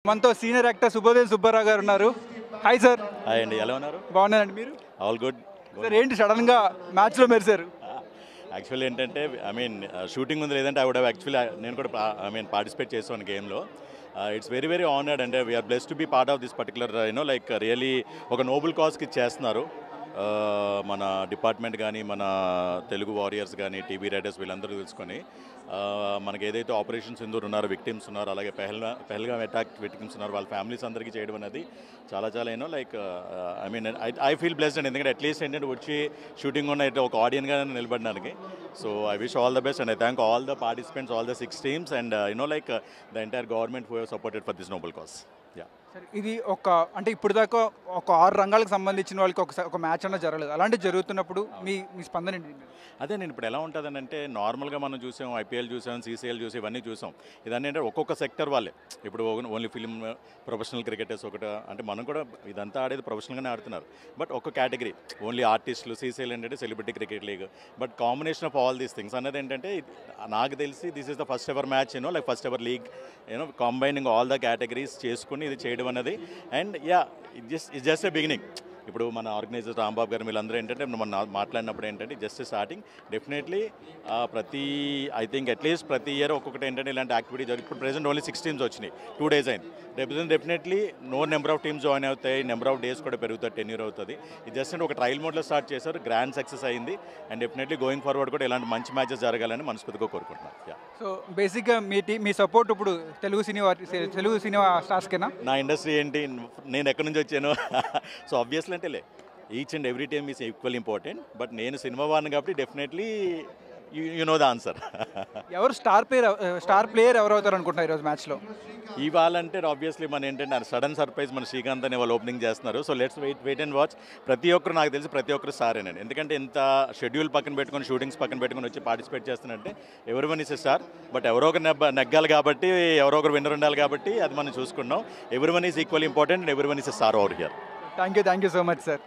మనతో senior actor సుబోధేవ్ Subbarao గారు ఉన్నారు. Hi sir. హాయ్ అండి, ఎలా ఉన్నారు? బాగున్నానండి. మీరు? ఆల్ గుడ్ సార్ ఏంటి సడన్గా మ్యాచ్లో మెరిశారు? యాక్చువల్లీ ఏంటంటే షూటింగ్ ఉంది, లేదంటే యాక్చువల్లీ నేను కూడా పార్టిసిపేట్ చేసాను గేమ్లో. ఇట్స్ వెరీ వెరీ ఆనర్డ్ అంటే we are blessed to be part of this particular like really ఒక నోబుల్ కాజ్కి చేస్తున్నారు. మన డిపార్ట్మెంట్ కానీ మన తెలుగు వారియర్స్ కానీ టీవీ రైటర్స్ వీళ్ళందరూ తెలుసుకొని మనకి ఏదైతే ఆపరేషన్ సింధూర్ ఉన్నారో విక్టిమ్స్ ఉన్నారు, అలాగే పెహల్గామ్ అటాక్ విక్టిమ్స్ ఉన్నారు, వాళ్ళ ఫ్యామిలీస్ అందరికీ చేయడం అనేది చాలా చాలా లైక్ ఐ ఫీల్ బ్లెస్డ్ అండి. ఎందుకంటే అట్లీస్ట్ ఏంటంటే వచ్చి షూటింగ్ ఉన్న ఒక ఆడియన్గా నిలబడడానికి. So I wish all the best and I thank all the participants, all the 6 teams and like the entire government who have supported for this noble cause. Sir ఇది అంటే ఇప్పుడు దాకా ఒక 6 రంగాలకు సంబంధించిన వాళ్ళకి ఒక మ్యాచ్ అన్న జరగలేదు. అలాంటివి జరుగుతున్నప్పుడు మీ స్పందన ఏంటి? అదే నేను ఇప్పుడు ఎలా ఉంటుందని అంటే నార్మల్గా మనం చూసాం, ఐపీఎల్ చూసాం, సీసీఎల్ చూసి ఇవన్నీ చూసాం. ఇదన్నీ అంటే ఒక్కొక్క సెక్టర్ వాళ్ళే. ఇప్పుడు ఓన్లీ ఫిల్మ్ ప్రొఫెషనల్ క్రికెటర్స్ ఒకటి అంటే మనం కూడా ఇదంతా ఆడేది ప్రొఫెషనల్గానే ఆడుతున్నారు. బట్ ఒక కేటగిరీ ఓన్లీ ఆర్టిస్టులు, సీసీఎల్ ఏంటంటే celebrity cricket league. But combination of all these things అన్నది ఏంటంటే నాకు తెలిసి this is the first ever match like first ever league combining all the categories చేసుకుని ఇది చేయడం అనేది. And it's just a beginning. ఇప్పుడు మన ఆర్గనైజర్ రాంబాబు గారు వీళ్ళందరూ ఏంటంటే మనం మాట్లాడినప్పుడు ఏంటంటే just starting. Definitely I think at least ప్రతి ఇయర్ ఒక్కొక్కటి ఏంటంటే ఇలాంటి యాక్టివిటీ జరుగుతుంది. ఇప్పుడు ప్రెసెంట్ ఓన్లీ 6 teams వచ్చినాయి, 2 days అయింది. Definitely number of teams join అవుతాయి, నెంబర్ ఆఫ్ డేస్ కూడా పెరుగుతుంది, టెన్యూర్ అవుతుంది. ఇది జస్ట్ ఒక ట్రయల్ మోడ్లో స్టార్ట్ చేశారు, గ్రాండ్ సక్సెస్ అయింది. అండ్ డెఫినెట్లీ గోయింగ్ ఫార్వర్డ్ కూడా ఇలాంటి మంచి మ్యాచెస్ జరగాలని మనస్ఫూర్తిగా కోరుకుంటున్నాను. సో బేసిక్గా మీ సపోర్ట్ ఇప్పుడు తెలుగు సినిమా స్టార్స్కేనా? నా ఇండస్ట్రీ ఏంటి, నేను ఎక్కడి నుంచి వచ్చాను? సో ఆబ్వియస్లీ అంటే each and every team is equal important. But నేను సినిమా వాడిని కాబట్టి definitely you know the answer. ఎవరు స్టార్ ప్లేయర్ ఎవరు అవుతారు అనుకుంటున్నారు ఈరోజు మ్యాచ్లో? ఇవాళ అంటే ఆబ్వియస్లీ మన ఏంటంటే సడన్ సర్ప్రైజ్ మన శ్రీకాంత్ అనే వాళ్ళు ఓపెనింగ్ చేస్తున్నారు. So let's wait and watch. ప్రతి ఒక్కరు నాకు తెలిసి ప్రతి ఒక్కరు స్టారేనండి. ఎందుకంటే ఇంత షెడ్యూల్ పక్కన పెట్టుకొని షూటింగ్స్ పక్కన పెట్టుకొని వచ్చి పార్టిసిపేట్ చేస్తున్నారంటే ఎవరి one is a star. But ఎవరో ఒకరు నెగ్గాలి కాబట్టి, ఎవరో ఒకరు విన్నర్ ఉండాలి కాబట్టి అది మనం చూసుకున్నాం. Every one is equal important and every one is a star over here. Thank you so much sir.